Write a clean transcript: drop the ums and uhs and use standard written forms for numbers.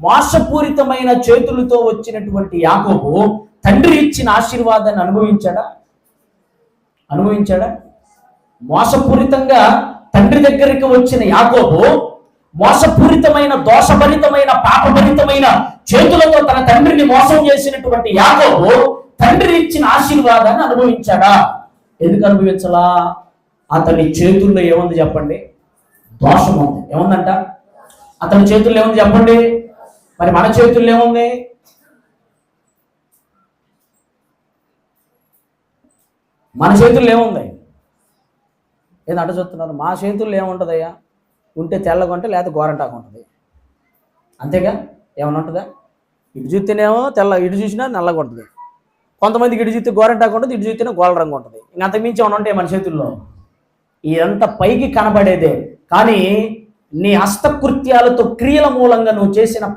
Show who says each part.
Speaker 1: మోసపూరితమైన చేతులతో వచ్చినటువంటి యాకోబు తండ్రి ఇచ్చిన ఆశీర్వాదాన్ని అనుభవించాడా? మోసపూరితంగా తండ్రి దగ్గరికి వచ్చిన యాకోబు మోసపూరితమైన, దోషభరితమైన, పాపభరితమైన చేతులతో తన తండ్రిని మోసం చేసినటువంటి యాకోబు తండ్రి ఇచ్చిన ఆశీర్వాదాన్ని అనుభవించాడా? ఎందుకు అనుభవించలా? అతని చేతుల్లో ఏముంది చెప్పండి? దోషం ఉంది. ఏముందంట? అతని చేతుల్లో ఏముంది చెప్పండి? మరి మన చేతుల్లో ఏముంది? మన చేతుల్లో ఏముంది? ఏదంట చూస్తున్నారు? మా చేతుల్లో ఏముంటుందయ్యా? ఉంటే తెల్లగా ఉంటే లేదా గోరంటాకు ఉంటుంది, అంతేగా? ఏమన్నా ఉంటుందా? ఇటు చూస్తేనేమో తెల్ల, ఇటు చూసినా నల్లగా ఉంటుంది. కొంతమందికి ఇటు చూస్తే గోరంటాకు ఉంటుంది, ఇటు చూస్తేనే గోల రంగు ఉంటుంది. ఇంక అంతకుమించి ఏమైనా ఉంటాయి మన చేతుల్లో? ఇదంతా పైకి కనబడేదే, కానీ నీ హస్తకృత్యాలతో, క్రియల మూలంగా నువ్వు చేసిన